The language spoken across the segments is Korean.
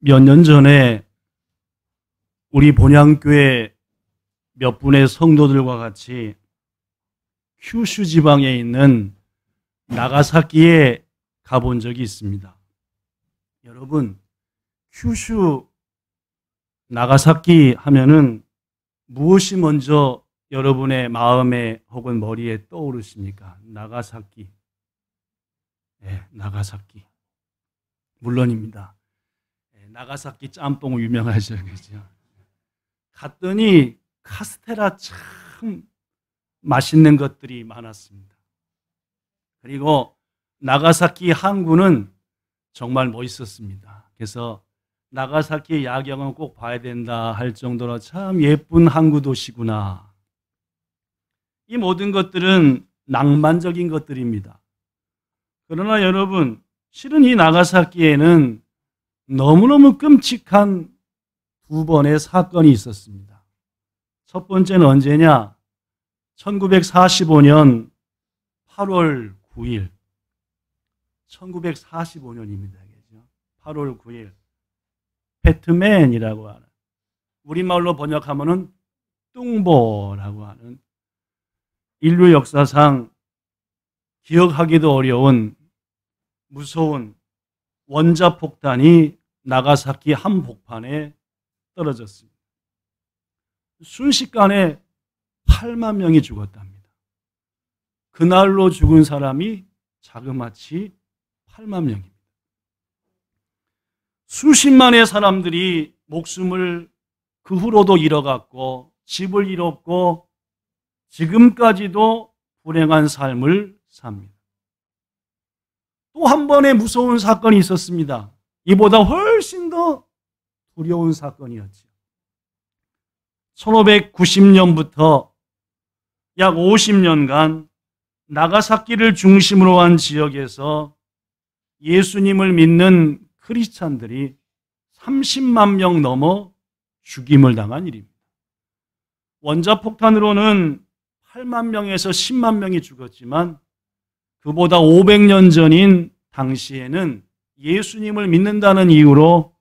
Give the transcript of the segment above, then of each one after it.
몇 년 전에 우리 본향교회 몇 분의 성도들과 같이 큐슈 지방에 있는 나가사키에 가본 적이 있습니다. 여러분, 큐슈 나가사키 하면은 무엇이 먼저 여러분의 마음에 혹은 머리에 떠오르십니까? 나가사키. 네, 나가사키. 물론입니다. 나가사키 짬뽕 유명하죠, 그죠? 갔더니 카스테라 참 맛있는 것들이 많았습니다. 그리고 나가사키 항구는 정말 멋있었습니다. 그래서 나가사키 야경은 꼭 봐야 된다 할 정도로 참 예쁜 항구 도시구나. 이 모든 것들은 낭만적인 것들입니다. 그러나 여러분, 실은 이 나가사키에는 너무너무 끔찍한 두 번의 사건이 있었습니다. 첫 번째는 언제냐? 1945년 8월 9일. 1945년입니다. 8월 9일. 배트맨이라고 하는, 우리말로 번역하면은 뚱보라고 하는 인류 역사상 기억하기도 어려운 무서운 원자폭탄이 나가사키 한복판에 떨어졌습니다. 순식간에 8만 명이 죽었답니다. 그날로 죽은 사람이 자그마치 8만 명입니다. 수십만의 사람들이 목숨을 그 후로도 잃어갔고 집을 잃었고 지금까지도 불행한 삶을 삽니다. 또 한 번의 무서운 사건이 있었습니다. 이보다 훨씬 더 두려운 사건이었죠. 1590년부터 약 50년간 나가사키를 중심으로 한 지역에서 예수님을 믿는 크리스찬들이 30만 명 넘어 죽임을 당한 일입니다. 원자폭탄으로는 8만 명에서 10만 명이 죽었지만 그보다 500년 전인 당시에는 예수님을 믿는다는 이유로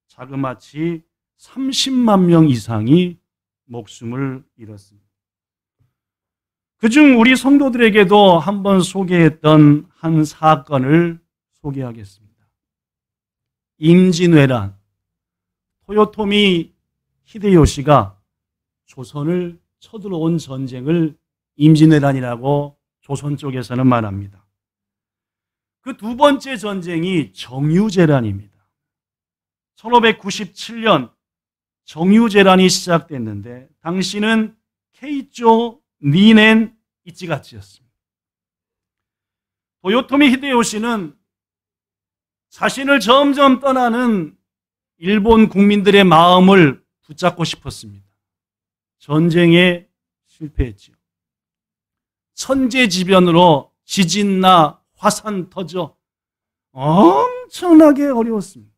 자그마치 30만 명 이상이 목숨을 잃었습니다. 그중 우리 성도들에게도 한번 소개했던 한 사건을 소개하겠습니다. 임진왜란, 토요토미 히데요시가 조선을 쳐들어온 전쟁을 임진왜란이라고 조선 쪽에서는 말합니다. 그 두 번째 전쟁이 정유재란입니다. 1597년 정유재란이 시작됐는데 당시는 케이조 니넨 이치가치였습니다. 도요토미 히데요시는 자신을 점점 떠나는 일본 국민들의 마음을 붙잡고 싶었습니다. 전쟁에 실패했지요. 천재지변으로 지진나 화산 터져 엄청나게 어려웠습니다.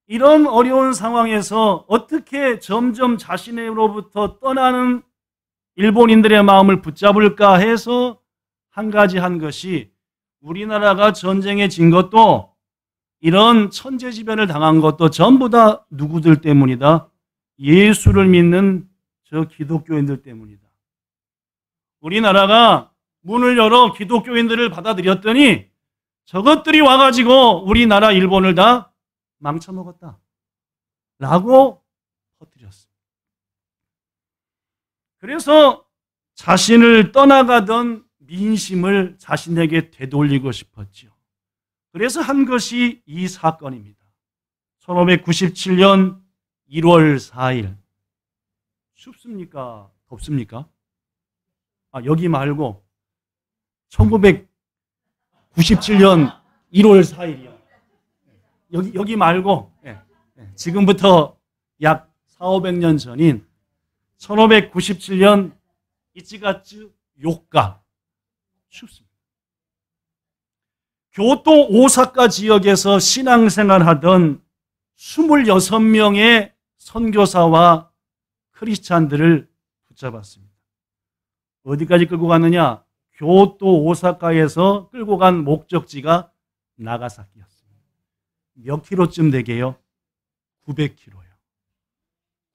이런 어려운 상황에서 어떻게 점점 자신으로부터 떠나는 일본인들의 마음을 붙잡을까 해서 한 가지 한 것이, 우리나라가 전쟁에 진 것도 이런 천재지변을 당한 것도 전부 다 누구들 때문이다? 예수를 믿는 저 기독교인들 때문이다. 우리나라가 문을 열어 기독교인들을 받아들였더니 저것들이 와가지고 우리나라 일본을 다 망쳐먹었다 라고 퍼뜨렸습니다. 그래서 자신을 떠나가던 민심을 자신에게 되돌리고 싶었죠. 그래서 한 것이 이 사건입니다. 1597년 1월 4일. 춥습니까? 덥습니까? 여기 말고 1997년 1월 4일이요. 여기 말고 지금부터 약 400~500년 전인 1597년 이치가츠 요가. 춥습니다. 교토 오사카 지역에서 신앙생활하던 26명의 선교사와 크리스찬들을 붙잡았습니다. 어디까지 끌고 갔느냐? 교토 오사카에서 끌고 간 목적지가 나가사키였습니다. 몇 킬로쯤 되게요? 900kg요.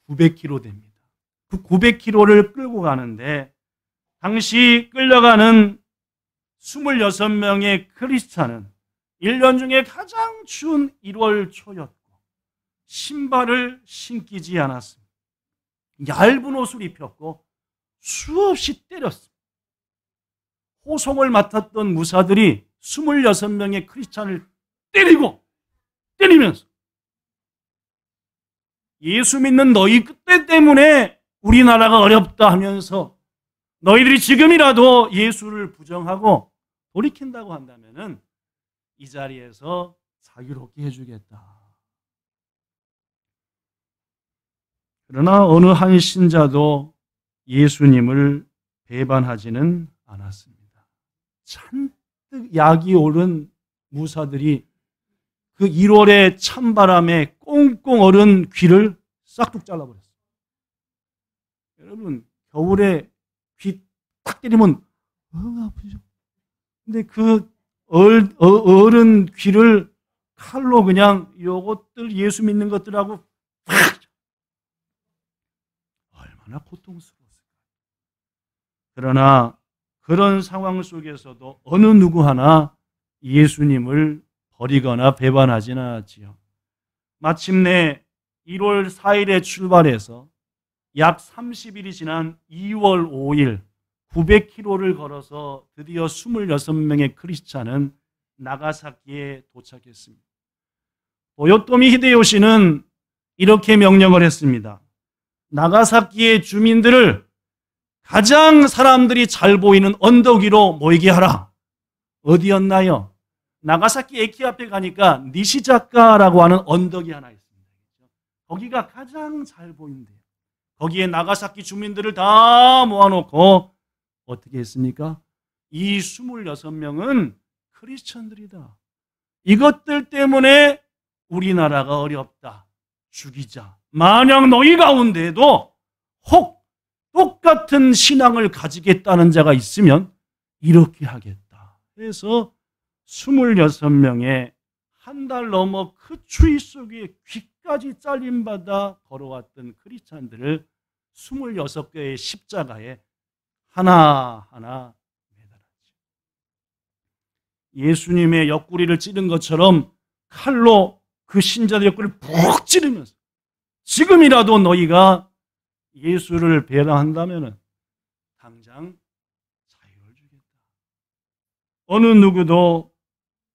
900kg 됩니다. 그 900kg를 끌고 가는데 당시 끌려가는 26명의 크리스찬은 1년 중에 가장 추운 1월 초였고 신발을 신기지 않았습니다. 얇은 옷을 입혔고 수없이 때렸습니다. 호송을 맡았던 무사들이 26명의 크리스찬을 때리면서 예수 믿는 너희 그때 때문에 우리나라가 어렵다 하면서 너희들이 지금이라도 예수를 부정하고 돌이킨다고 한다면은 이 자리에서 자유롭게 해주겠다. 그러나 어느 한 신자도 예수님을 배반하지는 않았습니다. 잔뜩 약이 오른 무사들이 그 1월의 찬바람에 꽁꽁 얼은 귀를 싹둑 잘라버렸어요. 여러분, 겨울에 귀 딱 때리면 아프죠. 근데 그 얼은 귀를 칼로 그냥 요것들 예수 믿는 것들하고 얼마나 고통스러웠을까요? 그러나 그런 상황 속에서도 어느 누구 하나 예수님을 버리거나 배반하지는 않았지요. 마침내 1월 4일에 출발해서 약 30일이 지난 2월 5일 900km를 걸어서 드디어 26명의 크리스찬은 나가사키에 도착했습니다. 도요토미 히데요시는 이렇게 명령을 했습니다. 나가사키의 주민들을 가장 사람들이 잘 보이는 언덕 위로 모이게 하라. 어디였나요? 나가사키 에키 앞에 가니까 니시자카라고 하는 언덕이 하나 있습니다. 거기가 가장 잘 보인대요. 거기에 나가사키 주민들을 다 모아놓고 어떻게 했습니까? 이 26명은 크리스천들이다. 이것들 때문에 우리나라가 어렵다. 죽이자. 만약 너희 가운데에도 혹 똑같은 신앙을 가지겠다는 자가 있으면 이렇게 하겠다. 그래서 26명의 한 달 넘어 그 추위 속에 귀까지 잘림받아 걸어왔던 크리스찬들을 26개의 십자가에 하나하나 매달았죠. 예수님의 옆구리를 찌른 것처럼 칼로 그 신자들 옆구리를 푹 찌르면서 지금이라도 너희가 예수를 배반한다면 당장 자유를 주겠다. 어느 누구도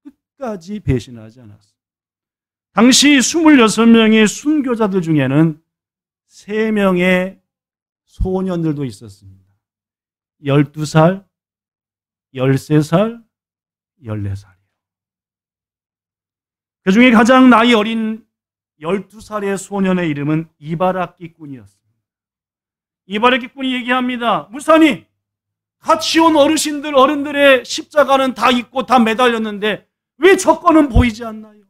끝까지 배신하지 않았습니다. 당시 26명의 순교자들 중에는 3명의 소년들도 있었습니다. 12살, 13살, 14살이요. 그 중에 가장 나이 어린 12살의 소년의 이름은 이바라키 군이었습니다. 이바라키 군이 얘기합니다. 무사님, 같이 온 어른들의 십자가는 다 있고 다 매달렸는데 왜 저 거는 보이지 않나요?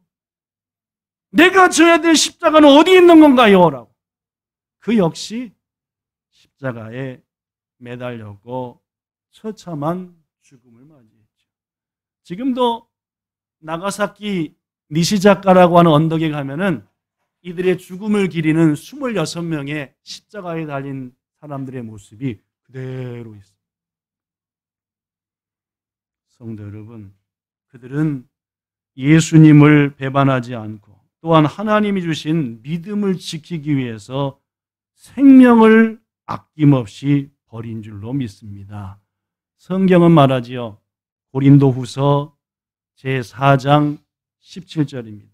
내가 져야 될 십자가는 어디 있는 건가요? 라고. 그 역시 십자가에 매달렸고 처참한 죽음을 맞이했죠. 지금도 나가사키 니시자카라고 하는 언덕에 가면은 이들의 죽음을 기리는 26명의 십자가에 달린 사람들의 모습이 그대로 있습니다. 성도 여러분, 그들은 예수님을 배반하지 않고 또한 하나님이 주신 믿음을 지키기 위해서 생명을 아낌없이 버린 줄로 믿습니다. 성경은 말하지요. 고린도후서 제4장 17절입니다.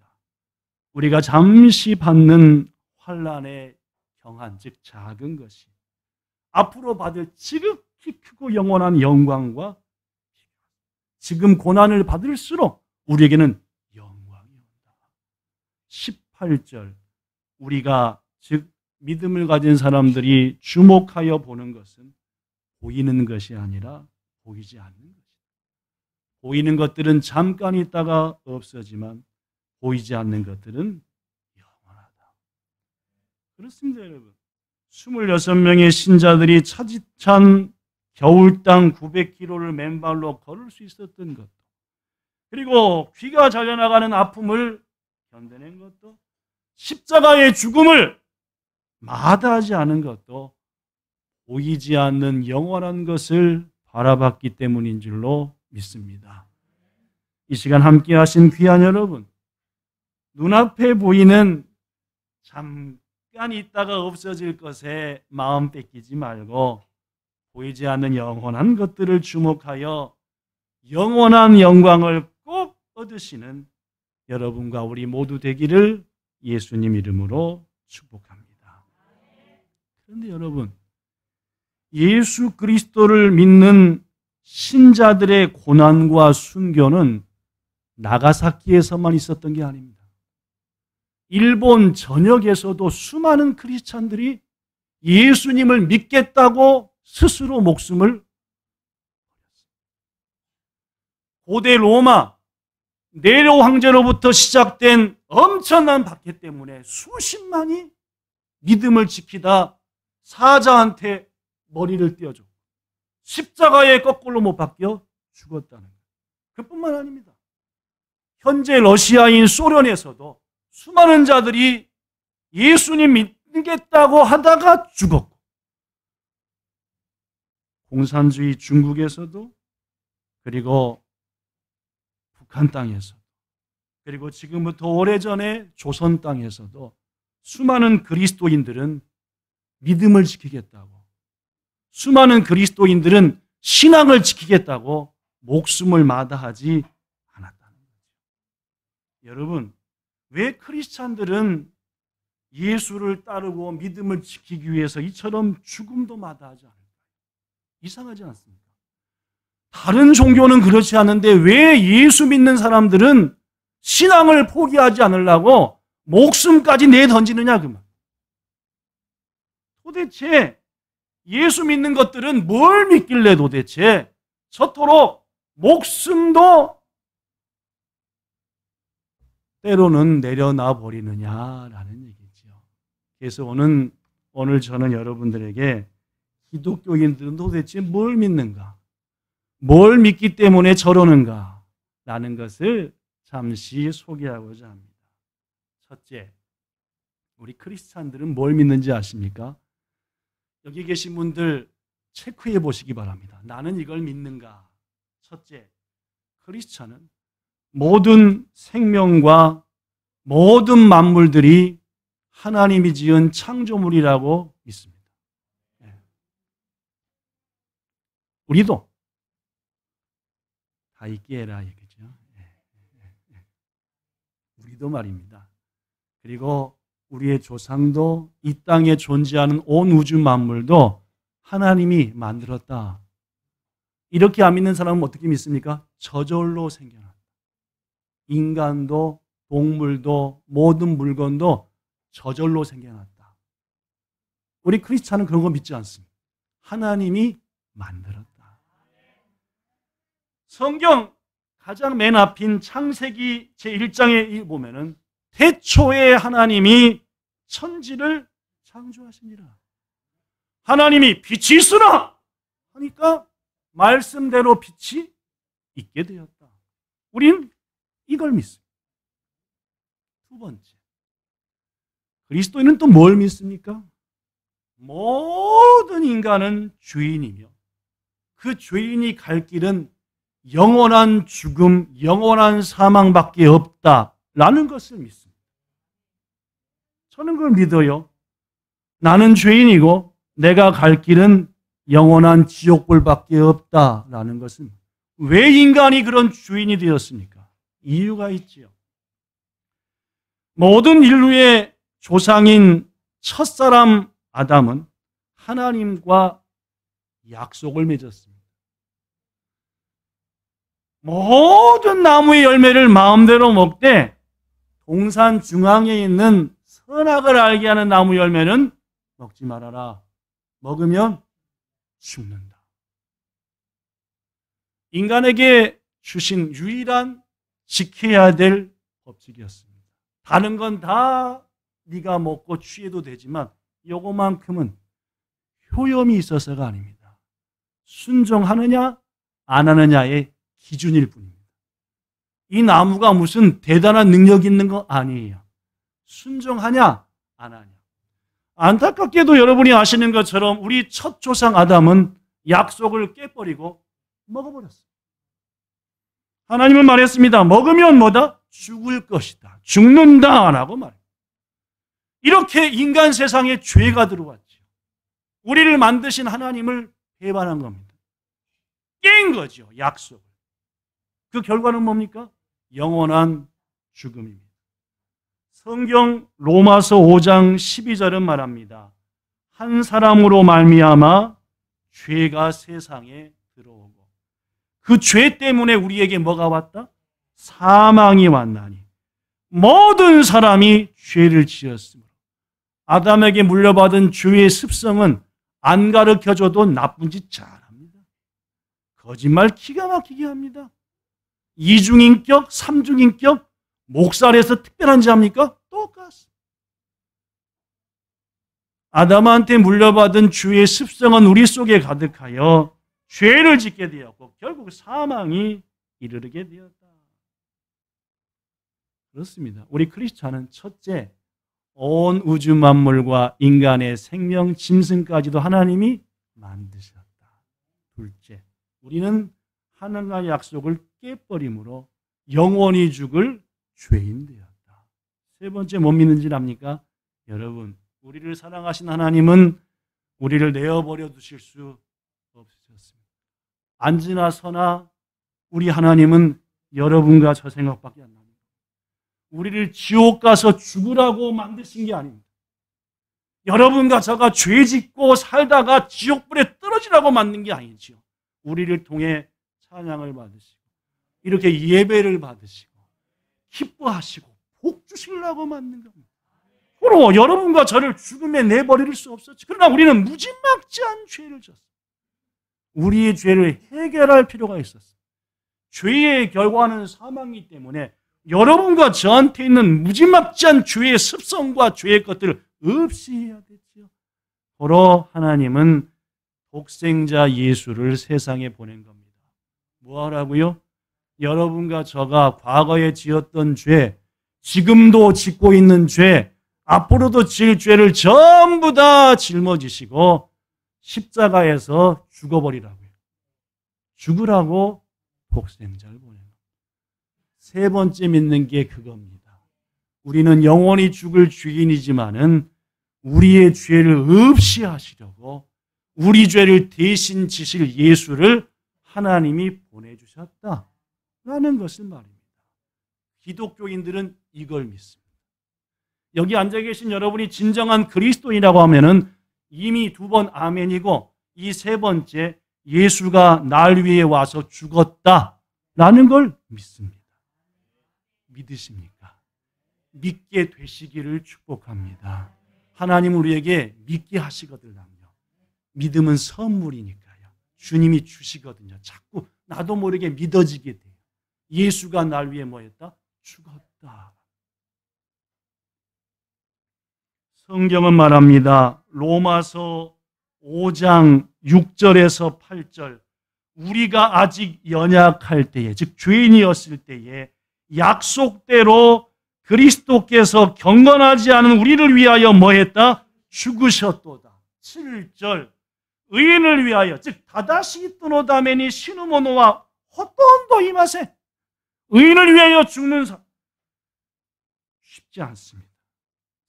우리가 잠시 받는 환난의 경한, 즉 작은 것이 앞으로 받을 지극히 크고 영원한 영광과 지금 고난을 받을수록 우리에게는 영광이 온다. 18절 우리가 즉 믿음을 가진 사람들이 주목하여 보는 것은 보이는 것이 아니라 보이지 않는 것이다. 보이는 것들은 잠깐 있다가 없어지만 보이지 않는 것들은 영원하다. 그렇습니다, 여러분. 26명의 신자들이 차디찬 겨울땅 900km를 맨발로 걸을 수 있었던 것도, 그리고 귀가 잘려나가는 아픔을 견뎌낸 것도, 십자가의 죽음을 마다하지 않은 것도 보이지 않는 영원한 것을 바라봤기 때문인 줄로 믿습니다. 이 시간 함께 하신 귀한 여러분, 눈앞에 보이는 잠깐 있다가 없어질 것에 마음 뺏기지 말고 보이지 않는 영원한 것들을 주목하여 영원한 영광을 꼭 얻으시는 여러분과 우리 모두 되기를 예수님 이름으로 축복합니다. 그런데 여러분, 예수 그리스도를 믿는 신자들의 고난과 순교는 나가사키에서만 있었던 게 아닙니다. 일본 전역에서도 수많은 크리스찬들이 예수님을 믿겠다고 스스로 목숨을 고대 로마 네로 황제로부터 시작된 엄청난 박해 때문에 수십만이 믿음을 지키다 사자한테 머리를 띄워줘 십자가에 거꾸로 못 박혀 죽었다는 거예요. 그뿐만 아닙니다. 현재 러시아인 소련에서도 수많은 자들이 예수님 믿겠다고 하다가 죽었고, 공산주의 중국에서도, 그리고 북한 땅에서, 그리고 지금부터 오래전에 조선 땅에서도 수많은 그리스도인들은 믿음을 지키겠다고, 수많은 그리스도인들은 신앙을 지키겠다고 목숨을 마다하지 않았다는 거죠. 여러분, 왜 크리스찬들은 예수를 따르고 믿음을 지키기 위해서 이처럼 죽음도 마다하지 않을까요? 이상하지 않습니까? 다른 종교는 그렇지 않은데 왜 예수 믿는 사람들은 신앙을 포기하지 않으려고 목숨까지 내던지느냐 그 말. 도대체 예수 믿는 것들은 뭘 믿길래 도대체 저토록 목숨도 때로는 내려놔 버리느냐라는 얘기죠. 그래서 오늘 저는 여러분들에게 기독교인들은 도대체 뭘 믿는가? 뭘 믿기 때문에 저러는가? 라는 것을 잠시 소개하고자 합니다. 첫째, 우리 크리스찬들은 뭘 믿는지 아십니까? 여기 계신 분들 체크해 보시기 바랍니다. 나는 이걸 믿는가? 첫째, 크리스찬은 모든 생명과 모든 만물들이 하나님이 지은 창조물이라고 믿습니다. 우리도 다 있게 해라 얘기죠. 우리도 말입니다. 그리고 우리의 조상도 이 땅에 존재하는 온 우주 만물도 하나님이 만들었다. 이렇게 안 믿는 사람은 어떻게 믿습니까? 저절로 생겨났다. 인간도 동물도 모든 물건도 저절로 생겨났다. 우리 크리스찬은 그런 거 믿지 않습니다. 하나님이 만들었다. 성경 가장 맨 앞인 창세기 제1장에 보면은 태초에 하나님이 천지를 창조하시니라. 하나님이 빛이 있으라 하니까 말씀대로 빛이 있게 되었다. 우린 이걸 믿습니다. 두 번째, 그리스도인은 또 뭘 믿습니까? 모든 인간은 죄인이며 그 죄인이 갈 길은 영원한 죽음, 영원한 사망밖에 없다라는 것을 믿습니다. 저는 그걸 믿어요. 나는 죄인이고 내가 갈 길은 영원한 지옥불밖에 없다라는 것은 왜 인간이 그런 죄인이 되었습니까? 이유가 있지요. 모든 인류의 조상인 첫사람 아담은 하나님과 약속을 맺었습니다. 모든 나무의 열매를 마음대로 먹되 동산 중앙에 있는 선악을 알게 하는 나무 열매는 먹지 말아라. 먹으면 죽는다. 인간에게 주신 유일한 지켜야 될 법칙이었습니다. 다른 건 다 네가 먹고 취해도 되지만 요거만큼은 효염이 있어서가 아닙니다. 순종하느냐 안 하느냐의 기준일 뿐입니다. 이 나무가 무슨 대단한 능력이 있는 거 아니에요. 순종하냐? 안 하냐? 안타깝게도 여러분이 아시는 것처럼 우리 첫 조상 아담은 약속을 깨버리고 먹어버렸어요. 하나님은 말했습니다. 먹으면 뭐다? 죽을 것이다. 죽는다라고 말해요. 이렇게 인간 세상에 죄가 들어왔죠. 우리를 만드신 하나님을 배반한 겁니다. 깬 거죠. 약속을. 그 결과는 뭡니까? 영원한 죽음입니다. 성경 로마서 5장 12절은 말합니다. 한 사람으로 말미암아 죄가 세상에 들어오고 그 죄 때문에 우리에게 뭐가 왔다? 사망이 왔나니 모든 사람이 죄를 지었으므로 아담에게 물려받은 죄의 습성은 안 가르쳐줘도 나쁜 짓 잘합니다. 거짓말 기가 막히게 합니다. 이중인격, 삼중인격, 목살에서 특별한 자입니까? 똑같습니다. 아담한테 물려받은 죄의 습성은 우리 속에 가득하여 죄를 짓게 되었고 결국 사망이 이르게 되었다. 그렇습니다. 우리 크리스찬은 첫째, 온 우주 만물과 인간의 생명, 짐승까지도 하나님이 만드셨다. 둘째, 우리는 하나님과의 약속을 깨버림으로 영원히 죽을 죄인 되었다. 세 번째, 못 믿는지 압니까? 여러분, 우리를 사랑하신 하나님은 우리를 내어버려 두실 수 없으셨습니다. 앉으나 서나 우리 하나님은 여러분과 저 생각밖에 안 납니다. 우리를 지옥 가서 죽으라고 만드신 게 아닙니다. 여러분과 저가 죄 짓고 살다가 지옥불에 떨어지라고 만든 게 아니죠. 우리를 통해 찬양을 받으시고 이렇게 예배를 받으시고 기뻐하시고 복 주시려고 만든 겁니다. 그러므로 여러분과 저를 죽음에 내버릴 수 없었죠. 그러나 우리는 무지막지한 죄를 졌어요. 우리의 죄를 해결할 필요가 있었어요. 죄의 결과는 사망이기 때문에 여러분과 저한테 있는 무지막지한 죄의 습성과 죄의 것들을 없애야 되죠. 바로 하나님은 독생자 예수를 세상에 보낸 겁니다. 뭐 하라고요? 여러분과 저가 과거에 지었던 죄, 지금도 짓고 있는 죄, 앞으로도 지을 죄를 전부 다 짊어지시고 십자가에서 죽어버리라고요. 죽으라고 독생자를 보내는 겁니다. 세 번째 믿는 게 그겁니다. 우리는 영원히 죽을 죄인이지만은 우리의 죄를 없이 하시려고 우리 죄를 대신 지실 예수를 하나님이 보내주셨다라는 것을 말입니다. 기독교인들은 이걸 믿습니다. 여기 앉아 계신 여러분이 진정한 그리스도인이라고 하면은 이미 두 번 아멘이고 이 세 번째 예수가 날 위해 와서 죽었다라는 걸 믿습니다. 믿으십니까? 믿게 되시기를 축복합니다. 하나님 우리에게 믿게 하시거든요. 믿음은 선물이니까요. 주님이 주시거든요. 자꾸 나도 모르게 믿어지게 돼요. 예수가 날 위해 뭐 했다? 죽었다. 성경은 말합니다. 로마서 5장 6절에서 8절 우리가 아직 연약할 때에 즉 죄인이었을 때에 약속대로 그리스도께서 경건하지 않은 우리를 위하여 뭐 했다? 죽으셨도다. 7절 의인을 위하여 즉 다다시 뜨노다메니 시누모노와 헛돈도 이마세 의인을 위하여 죽는 사람 쉽지 않습니다.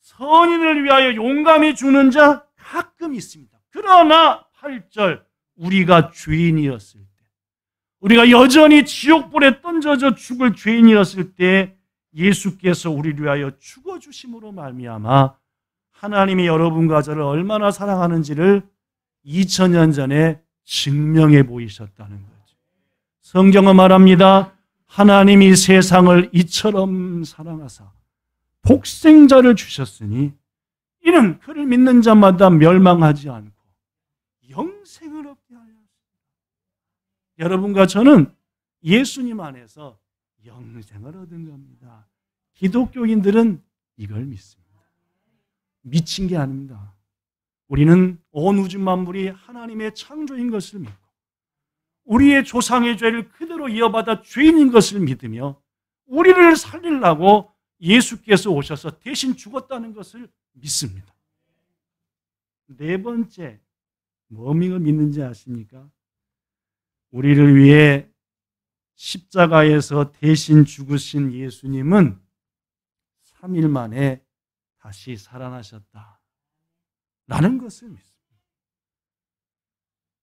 선인을 위하여 용감히 죽는 자 가끔 있습니다. 그러나 8절 우리가 죄인이었을 때 우리가 여전히 지옥불에 던져져 죽을 죄인이었을 때 예수께서 우리를 위하여 죽어주심으로 말미암아 하나님이 여러분과 저를 얼마나 사랑하는지를 2000년 전에 증명해 보이셨다는 거죠. 성경은 말합니다. 하나님이 세상을 이처럼 사랑하사 독생자를 주셨으니 이는 그를 믿는 자마다 멸망하지 않고 영생을 얻게 하였습니다. 여러분과 저는 예수님 안에서 영생을 얻은 겁니다. 기독교인들은 이걸 믿습니다. 미친 게 아닙니다. 우리는 온 우주 만물이 하나님의 창조인 것을 믿고 우리의 조상의 죄를 그대로 이어받아 죄인인 것을 믿으며 우리를 살리려고 예수께서 오셔서 대신 죽었다는 것을 믿습니다. 네 번째, 뭐를 믿는지 아십니까? 우리를 위해 십자가에서 대신 죽으신 예수님은 3일 만에 다시 살아나셨다 라는 것을 믿습니다.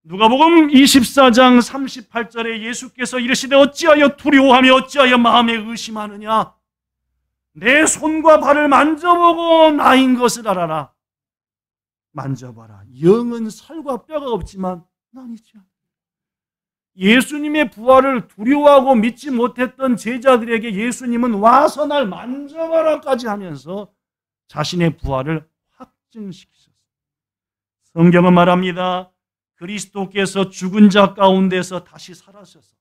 누가복음 24장 38절에 예수께서 이르시되 어찌하여 두려워하며 어찌하여 마음에 의심하느냐? 내 손과 발을 만져보고 나인 것을 알아라. 만져봐라. 영은 살과 뼈가 없지만 난 있지 않다. 예수님의 부활을 두려워하고 믿지 못했던 제자들에게 예수님은 와서 날 만져봐라까지 하면서 자신의 부활을 확증시키셨습니다. 성경은 말합니다. 그리스도께서 죽은 자 가운데서 다시 살아셔서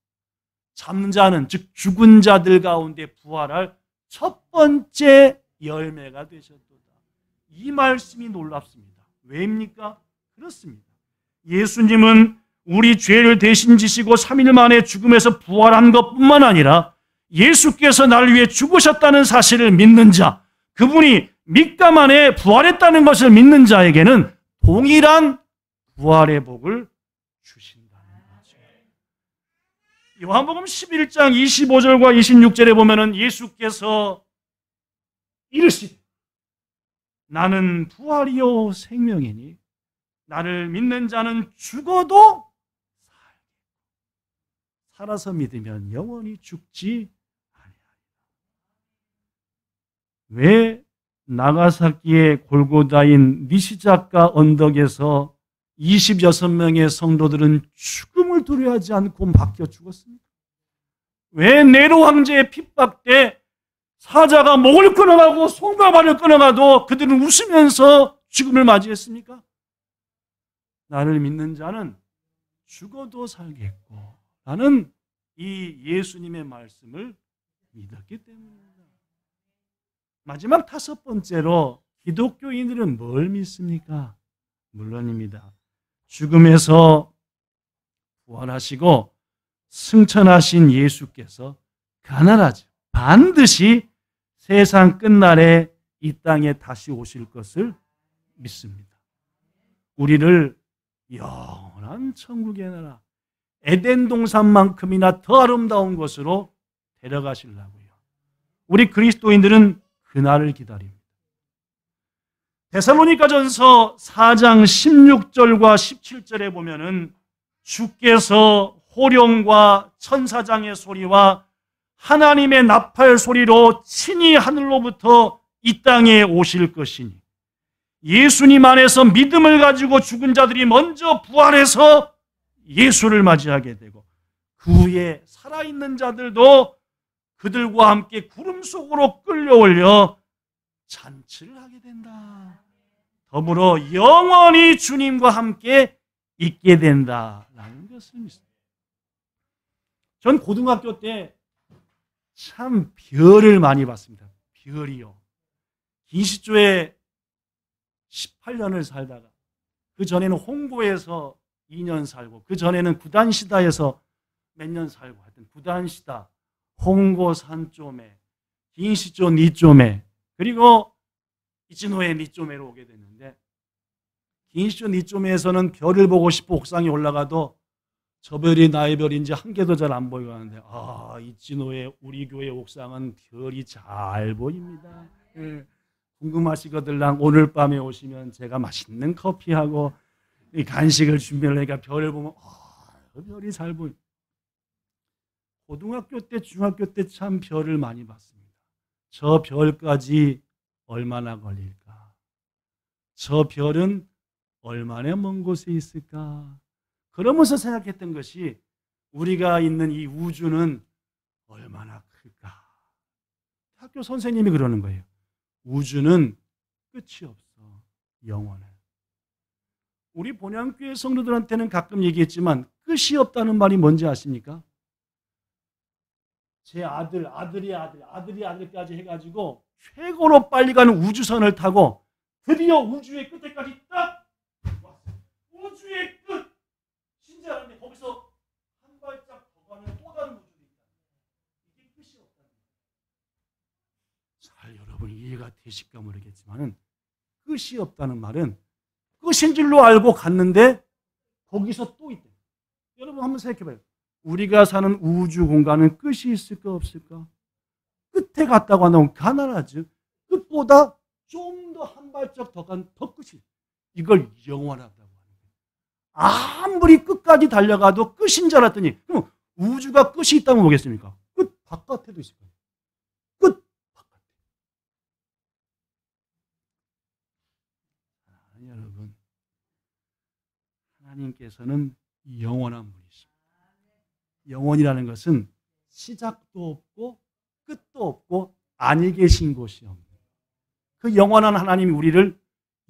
잠 자는, 즉 죽은 자들 가운데 부활할 첫 번째 열매가 되셨도다. 이 말씀이 놀랍습니다. 왜입니까? 그렇습니다. 예수님은 우리 죄를 대신 지시고 3일 만에 죽음에서 부활한 것뿐만 아니라 예수께서 나를 위해 죽으셨다는 사실을 믿는 자, 그분이 믿감 안에 부활했다는 것을 믿는 자에게는 동일한 부활의 복을 주신다는 거죠. 요한복음 11장 25절과 26절에 보면은 예수께서 이르시되 나는 부활이요 생명이니 나를 믿는 자는 죽어도 살아서 믿으면 영원히 죽지 아니하리라. 왜 나가사키의 골고다인 니시자카 언덕에서 26명의 성도들은 죽음을 두려워하지 않고 바뀌어 죽었습니까? 왜 네로 황제의 핍박 때 사자가 목을 끊어가고 손과 발을 끊어가도 그들은 웃으면서 죽음을 맞이했습니까? 나를 믿는 자는 죽어도 살겠고 라는 이 예수님의 말씀을 믿었기 때문입니다. 마지막 다섯 번째로 기독교인들은 뭘 믿습니까? 물론입니다. 죽음에서 부활하시고 승천하신 예수께서 가난하죠. 반드시 세상 끝날에 이 땅에 다시 오실 것을 믿습니다. 우리를 영원한 천국의 나라, 에덴 동산만큼이나 더 아름다운 곳으로 데려가시려고요. 우리 그리스도인들은 그날을 기다립니다. 데살로니가전서 4장 16절과 17절에 보면은 주께서 호령과 천사장의 소리와 하나님의 나팔 소리로 친히 하늘로부터 이 땅에 오실 것이니 예수님 안에서 믿음을 가지고 죽은 자들이 먼저 부활해서 예수를 맞이하게 되고 그 후에 살아있는 자들도 그들과 함께 구름 속으로 끌려올려 잔치를 하게 된다. 더불어 영원히 주님과 함께 있게 된다라는 것을 믿습니다. 전 고등학교 때 참 별을 많이 봤습니다. 별이요. 기시조에 18년을 살다가 그 전에는 홍보에서 2년 살고 그 전에는 구단시다에서 몇 년 살고 하여튼 구단시다, 홍고 산조매, 긴시조 니조매 그리고 이치노에 니조매로 오게 됐는데 긴시조 니조매에서는 별을 보고 싶어 옥상에 올라가도 저 별이 나의 별인지 한 개도 잘 안 보이고 하는데 이치노의 우리 교회 옥상은 별이 잘 보입니다. 예. 궁금하시거들랑 오늘 밤에 오시면 제가 맛있는 커피하고 이 간식을 준비하니까 별을 보면 별이 잘 보여. 고등학교 때, 중학교 때 참 별을 많이 봤습니다. 저 별까지 얼마나 걸릴까? 저 별은 얼마나 먼 곳에 있을까? 그러면서 생각했던 것이 우리가 있는 이 우주는 얼마나 클까? 학교 선생님이 그러는 거예요. 우주는 끝이 없어. 영원해. 우리 본향교회 성도들한테는 가끔 얘기했지만 끝이 없다는 말이 뭔지 아십니까? 제 아들이 아들까지 해가지고 최고로 빨리 가는 우주선을 타고 드디어 우주의 끝에까지 딱 왔어요. 우주의 끝! 신기한데 거기서 한 발짝 더 가면 또 다른 우주가 있다. 이게 끝이 없다는 거예요. 잘 내가 되실까 모르겠지만은 끝이 없다는 말은 끝인 줄로 알고 갔는데 거기서 또 있대. 여러분 한번 생각해봐요. 우리가 사는 우주 공간은 끝이 있을까 없을까? 끝에 갔다고 한다면 가난하죠. 끝보다 좀 더 한 발짝 더 간 더 끝이. 이걸 영원하다고 하는 거예요. 아무리 끝까지 달려가도 끝인 줄 알았더니 그럼 우주가 끝이 있다면 뭐겠습니까? 끝 바깥에도 있을 거예요. 끝 바깥에. 여러분, 하나님께서는 영원한 분이십니다. 영원이라는 것은 시작도 없고 끝도 없고 아니 계신 곳이 없는 그 영원한 하나님이 우리를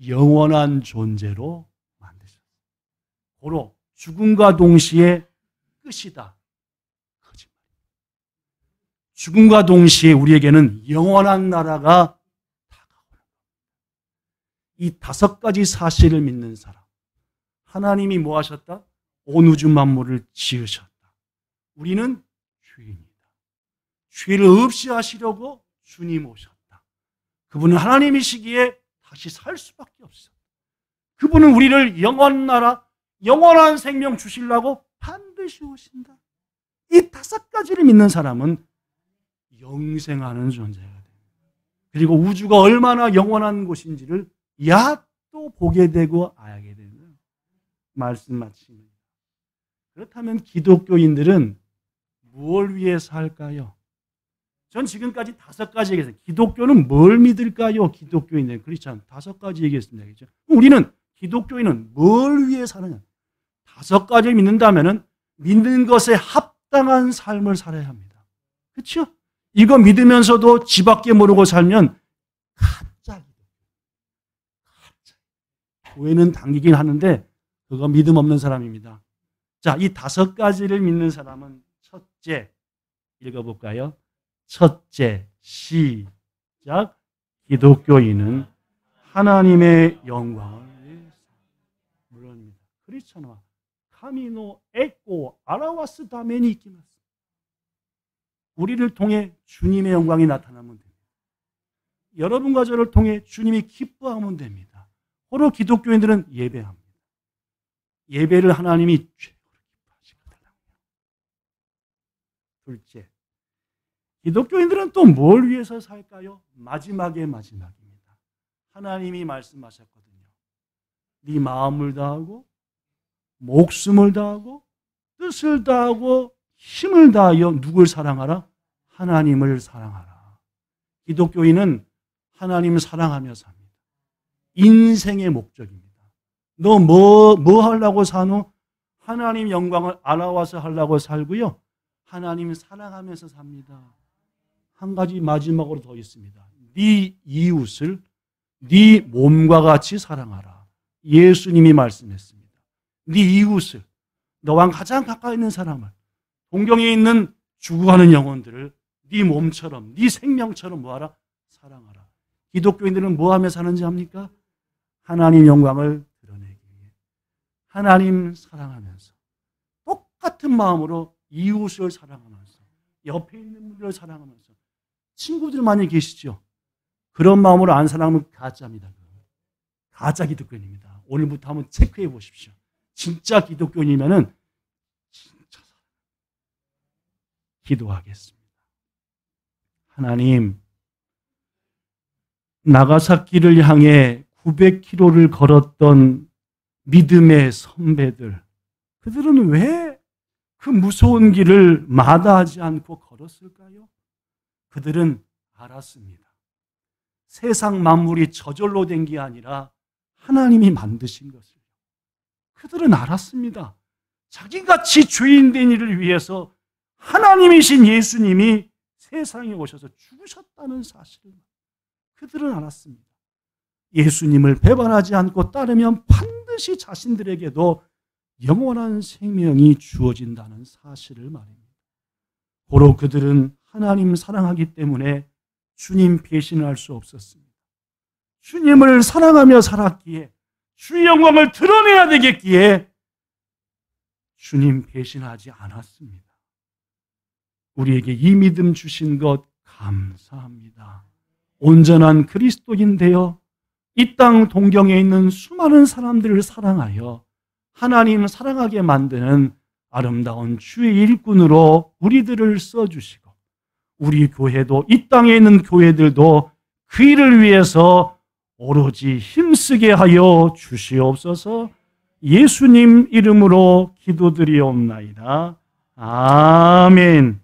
영원한 존재로 만드셨어요. 고로 죽음과 동시에 끝이다. 거짓말. 죽음과 동시에 우리에게는 영원한 나라가 다가오는 겁니다. 이 5가지 사실을 믿는 사람. 하나님이 뭐 하셨다? 온 우주 만물을 지으셨다. 우리는 죄인이다. 죄를 없이 하시려고 주님 오셨다. 그분은 하나님이시기에 다시 살 수밖에 없어. 그분은 우리를 영원한 나라, 영원한 생명 주시려고 반드시 오신다. 이 5가지를 믿는 사람은 영생하는 존재가 됩니다. 그리고 우주가 얼마나 영원한 곳인지를 야또 보게 되고 알게 되는 말씀 마칩니다. 그렇다면 기독교인들은 무엇을 위해서 할까요? 전 지금까지 5가지 얘기했어요. 기독교는 뭘 믿을까요? 기독교인들, 크리스찬 5가지 얘기했습니다. 그렇죠? 우리는 기독교인은 뭘 위해 사느냐? 5가지를 믿는다면은 믿는 것에 합당한 삶을 살아야 합니다. 그렇죠? 이거 믿으면서도 지 밖에 모르고 살면 가짜. 교회는 당기긴 하는데 그거 믿음 없는 사람입니다. 자, 이 5가지를 믿는 사람은 첫째, 읽어볼까요? 첫째, 시작. 기독교인은 하나님의 영광을 위해서. 물론입니다. 크리스천화 카미노 에꼬 아라와스 다멘이 있기만. 우리를 통해 주님의 영광이 나타나면 됩니다. 여러분과 저를 통해 주님이 기뻐하면 됩니다. 호로 기독교인들은 예배합니다. 예배를 하나님이 최고로 기뻐하시거든요. 둘째, 기독교인들은 또 뭘 위해서 살까요? 마지막입니다. 하나님이 말씀하셨거든요. 네 마음을 다하고 목숨을 다하고 뜻을 다하고 힘을 다하여 누굴 사랑하라? 하나님을 사랑하라. 기독교인은 하나님을 사랑하며 삽니다. 인생의 목적입니다. 너 뭐 하려고 사노? 하나님 영광을 알아와서 하려고 살고요. 하나님 사랑하면서 삽니다. 한 가지 마지막으로 더 있습니다. 네 이웃을 네 몸과 같이 사랑하라. 예수님이 말씀했습니다. 네 이웃을, 너와 가장 가까이 있는 사람을, 동경에 있는 죽어가는 영혼들을 네 몸처럼, 네 생명처럼 뭐하라? 사랑하라. 기독교인들은 뭐하며 사는지 압니까? 하나님 영광을 드러내기 위해 하나님 사랑하면서 똑같은 마음으로 이웃을 사랑하면서 옆에 있는 분들을 사랑하면서 친구들 많이 계시죠? 그런 마음으로 안 사랑하면 가짜입니다. 가짜 기독교인입니다. 오늘부터 한번 체크해 보십시오. 진짜 기독교인이면은 진짜 사랑. 기도하겠습니다. 하나님, 나가사키를 향해 900km를 걸었던 믿음의 선배들, 그들은 왜 그 무서운 길을 마다하지 않고 걸었을까요? 그들은 알았습니다. 세상 만물이 저절로 된 게 아니라 하나님이 만드신 것을. 그들은 알았습니다. 자기같이 죄인된 이를 위해서 하나님이신 예수님이 세상에 오셔서 죽으셨다는 사실을 그들은 알았습니다. 예수님을 배반하지 않고 따르면 반드시 자신들에게도 영원한 생명이 주어진다는 사실을 말입니다. 고로 그들은 하나님 사랑하기 때문에 주님 배신할 수 없었습니다. 주님을 사랑하며 살았기에 주의 영광을 드러내야 되겠기에 주님 배신하지 않았습니다. 우리에게 이 믿음 주신 것 감사합니다. 온전한 그리스도인 되어 이 땅 동경에 있는 수많은 사람들을 사랑하여 하나님을 사랑하게 만드는 아름다운 주의 일꾼으로 우리들을 써주시고, 우리 교회도, 이 땅에 있는 교회들도 그 일을 위해서 오로지 힘쓰게 하여 주시옵소서. 예수님 이름으로 기도드리옵나이다. 아멘.